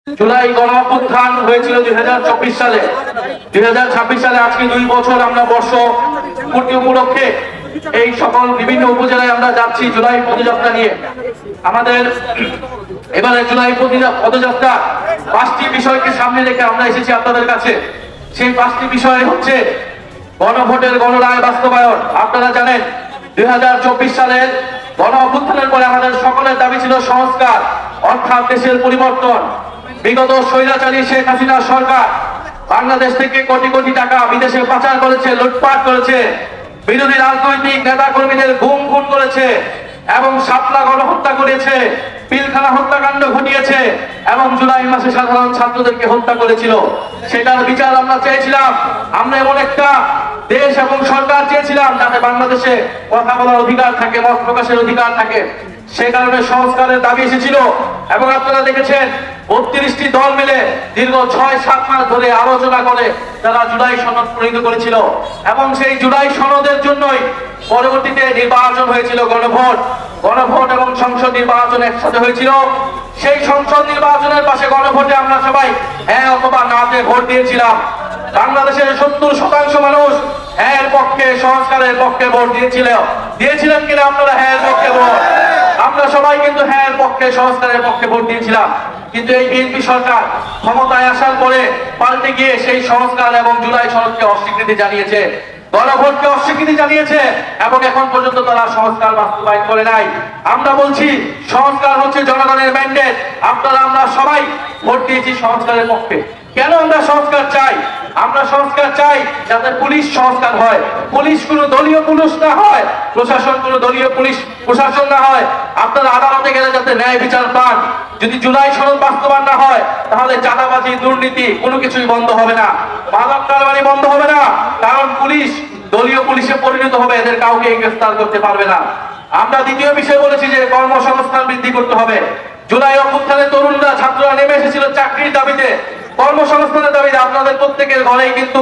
জুলাই গণ অভ্যুত্থান হয়েছিল 2024 সালে। 2026 সালে আজকে 2 বছর আমরা বর্ষ পূর্তি উপলক্ষে এই সকল বিভিন্ন উপজেলায় আমরা যাচ্ছি জুলাই পদযাত্রা নিয়ে। আমাদের এবারে জুলাই পদযাত্রা 5টি বিষয়কে সামনে রেখে আমরা এসেছি আপনাদের কাছে। সেই 5টি বিষয় হচ্ছে গণভোটের গণরায় বাস্তবায়ন। আপনারা জানেন 2024 সালের গণ অভ্যুত্থানের পরে আমাদের সকলের দাবি ছিল সংস্কার, অর্থাৎ দেশের পরিবর্তন। বিগত স্বৈরাচারী শেখ হাসিনা সরকার বাংলাদেশ থেকে কোটি কোটি টাকা বিদেশে পাচার করেছে, লুটপাট করেছে, বিরোধী রাজনৈতিক নেতা কর্মীদের গুম খুন করেছে এবং শাপলা গণহত্যা করেছে, পিলখানা হত্যাকাণ্ড ঘটিয়েছে এবং জুলাই মাসে সাধারণ ছাত্রদেরকে হত্যা করেছিল। সেটার বিচার আমরা চেয়েছিলাম। আমরা এমন একটা দেশ এবং সরকার চেয়েছিলাম যাতে বাংলাদেশে কথা বলার অধিকার থাকে, মত প্রকাশের অধিকার থাকে। সে কারণে সংস্কারের দাবি এসেছিল এবং আপনারা দেখেছেন 32টি দল মিলে দীর্ঘ 6-7 মাস ধরে আলোচনা করে তারা জুলাই সনদ প্রণীত করেছিল এবং সেই জুলাই সনদের জন্যই পরবর্তীতে নির্বাচন হয়েছিল, গণভোট এবং সংসদ নির্বাচন একসাথে হয়েছিল। সেই সংসদ নির্বাচনের পাশে গণভোটে আমরা সবাই হ্যাঁ অথবা নাতে ভোট দিয়েছিলাম। বাংলাদেশের 70% মানুষ হ্যাঁ এর পক্ষে, সংস্কারের পক্ষে ভোট দিয়েছিলেন কিনা আপনারা? হ্যাঁ এর পক্ষে ভোট। আমরা সবাই কিন্তু হ্যাঁ এর পক্ষে, সংস্কারের পক্ষে ভোট দিয়েছিলাম। কিন্তু এই বিএনপি সরকার ক্ষমতায় আসার পরে পাল্টে গিয়ে সেই সংস্কার এবং জুলাই সনদকে অস্বীকৃতি জানিয়েছে, গণভোটকে অস্বীকৃতি জানিয়েছে এবং এখন পর্যন্ত তারা সংস্কার বাস্তবায়ন করে নাই। আমরা বলছি সংস্কার হচ্ছে জনগণের ম্যান্ডেট। আমরা সবাই ভোট দিয়েছি সংস্কারের পক্ষে। কেন আমরা সংস্কার চাই? আমরা সংস্কার চাই যাতে পুলিশ সংস্কার হয়, পুলিশ কোনো দলীয় পুলিশ না হয়, প্রশাসন কোনো দলীয় পুলিশ প্রশাসন না হয়। আপনারা আদালতে গেলে যাতে ন্যায় বিচার পান। যদি জুলাই সনদ বাস্তবায়ন না হয় তাহলে চাঁদাবাজি, দুর্নীতি কোনো কিছুই বন্ধ হবে না, মাদক কারবারি বন্ধ হবে না, কারণ পুলিশ দলীয় পুলিশে পরিণত হবে, এদের কাউকে গ্রেফতার করতে পারবে না। আমরা দ্বিতীয় বিষয় বলেছি যে কর্মসংস্থান বৃদ্ধি করতে হবে। জুলাই অভ্যুত্থানে তরুণরা, ছাত্ররা নেমে এসেছিল চাকরির দাবিতে, কর্মসংস্থানের দাবিতে। আপনাদের প্রত্যেকের ঘরেই কিন্তু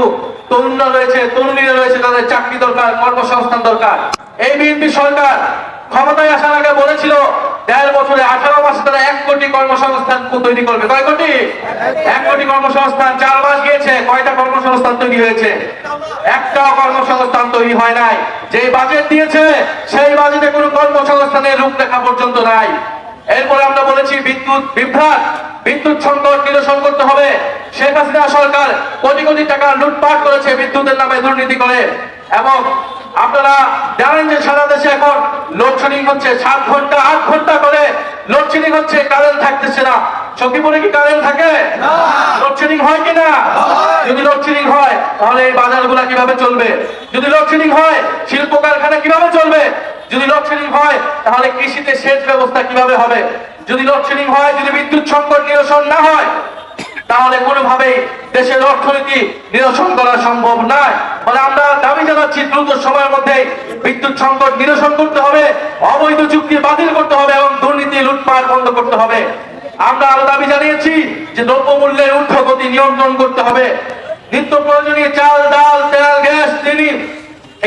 তরুণরা রয়েছে, তরুণীরা রয়েছে, তাদের চাকরি দরকার, কর্মসংস্থান দরকার। এই বিএনপি সরকার ক্ষমতায় আসার আগে বলেছিল 1.5 বছরে 18 মাসে তারা 1 কোটি কর্মসংস্থান তৈরি করবে। কয় কোটি? 1 কোটি কর্মসংস্থান। 4 মাস গিয়েছে, কয়টা কর্মসংস্থান তৈরি হয়েছে? একটাও কর্মসংস্থান তৈরি হয় নাই। যে বাজেট দিয়েছে সেই বাজেটে কোনো কর্মসংস্থানের রূপরেখা পর্যন্ত নাই। এরপরে আমরা বলেছি বিদ্যুৎ সংকট নিরসন করতে হবে। শেখ হাসিনা সরকার কোটি কোটি টাকা লুটপাট করেছে বিদ্যুতের নামে, দুর্নীতি করে। এবং আপনারা জানেন যে সারা দেশে এখন লোডশেডিং হচ্ছে, 7 ঘন্টা 8 ঘন্টা করে লোডশেডিং হচ্ছে, কারেন্ট থাকতেছে না। সখীপুরে কি কারেন্ট থাকে? লোডশেডিং হয় কিনা? যদি লোডশেডিং হয় তাহলে এই বাজারগুলা কিভাবে চলবে? যদি লোডশেডিং হয় শিল্প কারখানা কিভাবে চলবে? যদি লোডশেডিং হয় তাহলে কৃষিতে সেচ ব্যবস্থা কিভাবে হবে? যদি লোডশেডিং হয়, যদি বিদ্যুৎ সংকট নিরসন না হয় তাহলে কোনোভাবেই দেশের অর্থনীতি নিরসন করা সম্ভব নয়। ফলে আমরা দাবি জানাচ্ছি দ্রুত সময়ের মধ্যে বিদ্যুৎ সংকট নিরসন করতে হবে, অবৈধ চুক্তি বাতিল করতে হবে এবং দুর্নীতি, লুটপাট বন্ধ করতে হবে। আমরা আরো দাবি জানিয়েছি যে দ্রব্যমূল্যের ঊর্ধ্বগতি নিয়ন্ত্রণ করতে হবে। নিত্য প্রয়োজনীয় চাল, ডাল, তেল, গ্যাস, চিনি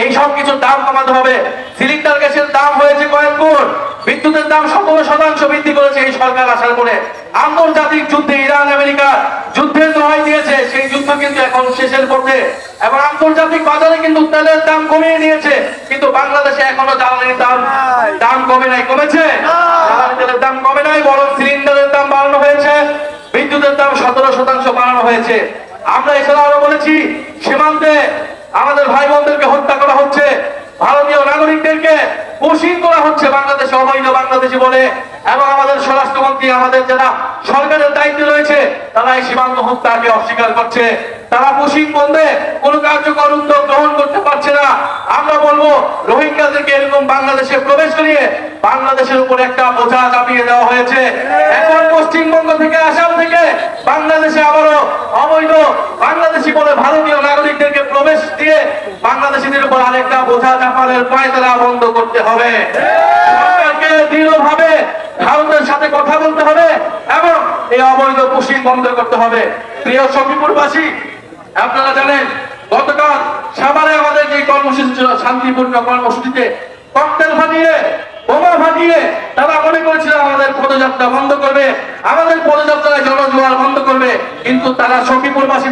এই সব কিছুর দাম কমাতে হবে। সিলিন্ডার গ্যাসের দাম হয়েছে কয়েক গুণ, বিদ্যুতের দাম 17% বৃদ্ধি করেছে এই সরকার আসার পরে। আন্তর্জাতিক যুদ্ধে ইরান আমেরিকা যুদ্ধের দোহাই দিয়েছে, সেই যুদ্ধ কিন্তু এখন শেষের পথে এবং আন্তর্জাতিক বাজারে কিন্তু তেলের দাম কমিয়ে নিয়েছে। কিন্তু বাংলাদেশে এখনো জ্বালানির দাম কমে নাই। কমেছে? জ্বালানি তেলের দাম কমে নাই, বরং সিলিন্ডারের দাম বাড়ানো হয়েছে, বিদ্যুতের দাম 17% বাড়ানো হয়েছে। আমরা এছাড়া আরো বলেছি সীমান্তে আমাদের ভাই বোনদেরকে হত্যা করা হচ্ছে, ভারতীয় নাগরিকদেরকে পুশিং করা হচ্ছে বাংলাদেশে, অবৈধ বাংলাদেশি বলে। এবং আমাদের স্বরাষ্ট্রমন্ত্রী, আমাদের যারা সরকারের দায়িত্বে রয়েছে, তারা এই সীমান্ত হত্যাকে অস্বীকার করছে। তারা পুশিং বন্ধে কোনো কার্যকর উদ্যোগ গ্রহণ করতে পারছে না। আমরা বলবো রোহিঙ্গাদেরকে এরকম বাংলাদেশে প্রবেশ করিয়ে বাংলাদেশের উপর একটা বোঝা চাপিয়ে দেওয়া হয়েছে। এখন পশ্চিমবঙ্গ থেকে, আসাম থেকে বাংলাদেশে আবারও অবৈধ বাংলাদেশি বলে ভারতীয় নাগরিকদেরকে প্রবেশ দিয়ে বাংলাদেশিদের উপর আরেকটা বোঝা চাপানোর পায়তারা বন্ধ করতে হবে। সরকারকে দৃঢ়ভাবে ভারতের সাথে কথা বলতে হবে এবং এই অবৈধ পুশিং বন্ধ করতে হবে। প্রিয় সখীপুরবাসী, আপনারা জানেন গতকাল সাভারে আমাদের যে কর্মসূচি ছিল, শান্তিপূর্ণ কর্মসূচিতে ককটেল ফাটিয়ে, বোমা ফাটিয়ে তারা মনে করেছিল আমাদের পদযাত্রা বন্ধ করবে, আমাদের পদযাত্রায় জনজোয়ার বন্ধ কিন্তু তারা সখীপুরবাসী